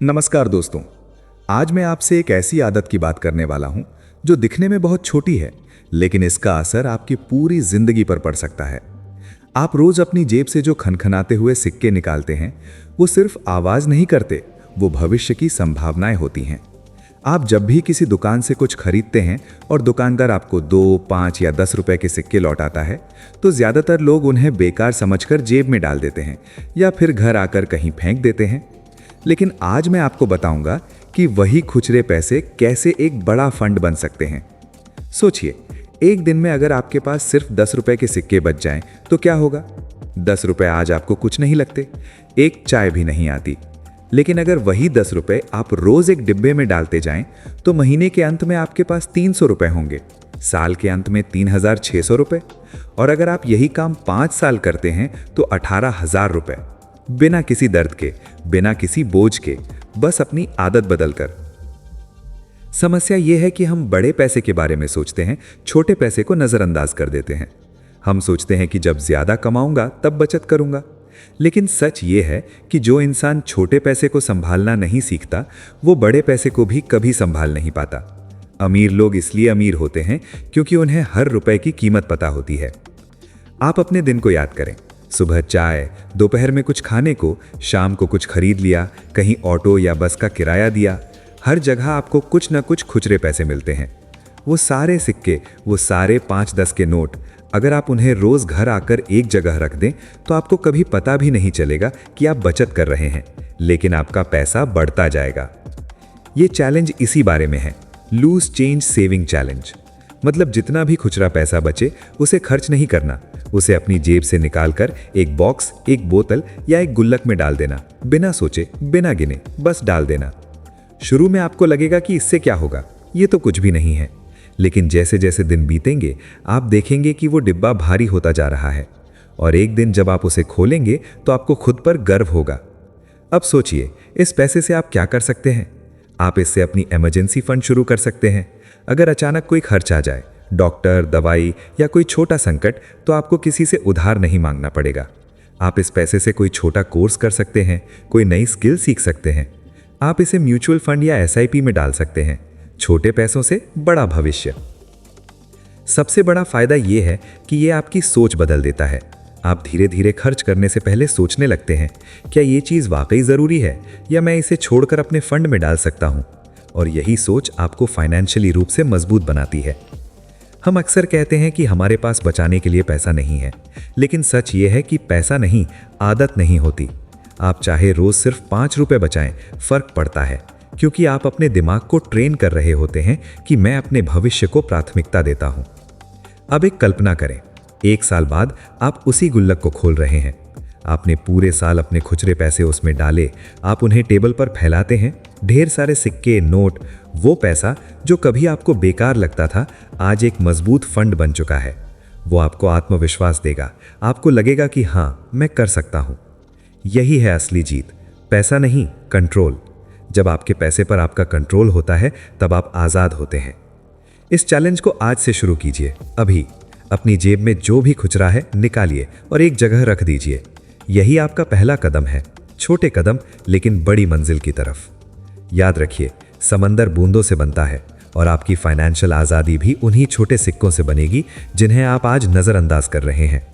नमस्कार दोस्तों। आज मैं आपसे एक ऐसी आदत की बात करने वाला हूं जो दिखने में बहुत छोटी है, लेकिन इसका असर आपकी पूरी जिंदगी पर पड़ सकता है। आप रोज अपनी जेब से जो खनखनाते हुए सिक्के निकालते हैं, वो सिर्फ आवाज नहीं करते, वो भविष्य की संभावनाएं होती हैं। आप जब भी किसी दुकान से कुछ खरीदते हैं और दुकानदार आपको 2, 5 या 10 रुपए के सिक्के लौटाता है, तो ज्यादातर लोग उन्हें बेकार समझकर जेब में डाल देते हैं या फिर घर आकर कहीं फेंक देते हैं। लेकिन आज मैं आपको बताऊंगा कि वही खुचरे पैसे कैसे एक बड़ा फंड बन सकते हैं। सोचिए, एक दिन में अगर आपके पास सिर्फ 10 रुपए के सिक्के बच जाएं तो क्या होगा। 10 रुपए आज आपको कुछ नहीं लगते, एक चाय भी नहीं आती। लेकिन अगर वही 10 रुपए आप रोज एक डिब्बे में डालते जाएं तो महीने के अंत में आपके पास 300 रुपए होंगे, साल के अंत में 3600 रुपए, और अगर आप यही काम 5 साल करते हैं तो 18,000 रुपए, बिना किसी दर्द के, बिना किसी बोझ के, बस अपनी आदत बदलकर। समस्या यह है कि हम बड़े पैसे के बारे में सोचते हैं, छोटे पैसे को नजरअंदाज कर देते हैं। हम सोचते हैं कि जब ज्यादा कमाऊंगा तब बचत करूंगा। लेकिन सच ये है कि जो इंसान छोटे पैसे को संभालना नहीं सीखता, वो बड़े पैसे को भी कभी संभाल नहीं पाता। अमीर लोग इसलिए अमीर होते हैं क्योंकि उन्हें हर रुपए की कीमत पता होती है। आप अपने दिन को याद करें। सुबह चाय, दोपहर में कुछ खाने को, शाम को कुछ खरीद लिया, कहीं ऑटो या बस का किराया दिया। हर जगह आपको कुछ न कुछ खुचरे पैसे मिलते हैं। वो सारे सिक्के, वो सारे 5-10 के नोट, अगर आप उन्हें रोज घर आकर एक जगह रख दें तो आपको कभी पता भी नहीं चलेगा कि आप बचत कर रहे हैं, लेकिन आपका पैसा बढ़ता जाएगा। ये चैलेंज इसी बारे में है, लूज चेंज सेविंग चैलेंज। मतलब जितना भी खुचरा पैसा बचे उसे खर्च नहीं करना, उसे अपनी जेब से निकालकर एक बॉक्स, एक बोतल या एक गुल्लक में डाल देना, बिना सोचे, बिना गिने, बस डाल देना। शुरू में आपको लगेगा कि इससे क्या होगा, ये तो कुछ भी नहीं है। लेकिन जैसे जैसे दिन बीतेंगे आप देखेंगे कि वो डिब्बा भारी होता जा रहा है, और एक दिन जब आप उसे खोलेंगे तो आपको खुद पर गर्व होगा। अब सोचिए, इस पैसे से आप क्या कर सकते हैं। आप इससे अपनी इमरजेंसी फंड शुरू कर सकते हैं। अगर अचानक कोई खर्च आ जाए, डॉक्टर, दवाई या कोई छोटा संकट, तो आपको किसी से उधार नहीं मांगना पड़ेगा। आप इस पैसे से कोई छोटा कोर्स कर सकते हैं, कोई नई स्किल सीख सकते हैं। आप इसे म्यूचुअल फंड या एसआईपी में डाल सकते हैं। छोटे पैसों से बड़ा भविष्य। सबसे बड़ा फायदा यह है कि यह आपकी सोच बदल देता है। आप धीरे धीरे खर्च करने से पहले सोचने लगते हैं, क्या यह चीज वाकई जरूरी है या मैं इसे छोड़कर अपने फंड में डाल सकता हूं। और यही सोच आपको फाइनेंशियली रूप से मजबूत बनाती है। हम अक्सर कहते हैं कि हमारे पास बचाने के लिए पैसा नहीं है, लेकिन सच ये है कि पैसा नहीं, आदत नहीं होती। आप चाहे रोज सिर्फ 5 रुपए बचाएं, फर्क पड़ता है, क्योंकि आप अपने दिमाग को ट्रेन कर रहे होते हैं कि मैं अपने भविष्य को प्राथमिकता देता हूं। अब एक कल्पना करें, 1 साल बाद आप उसी गुल्लक को खोल रहे हैं। आपने पूरे साल अपने खुचरे पैसे उसमें डाले, आप उन्हें टेबल पर फैलाते हैं। ढेर सारे सिक्के, नोट, वो पैसा जो कभी आपको बेकार लगता था, आज एक मजबूत फंड बन चुका है। वो आपको आत्मविश्वास देगा, आपको लगेगा कि हाँ, मैं कर सकता हूं। यही है असली जीत, पैसा नहीं, कंट्रोल। जब आपके पैसे पर आपका कंट्रोल होता है तब आप आजाद होते हैं। इस चैलेंज को आज से शुरू कीजिए। अभी अपनी जेब में जो भी खुचरा है निकालिए और एक जगह रख दीजिए। यही आपका पहला कदम है, छोटे कदम लेकिन बड़ी मंजिल की तरफ। याद रखिए, समंदर बूंदों से बनता है और आपकी फाइनेंशियल आज़ादी भी उन्हीं छोटे सिक्कों से बनेगी जिन्हें आप आज नज़रअंदाज कर रहे हैं।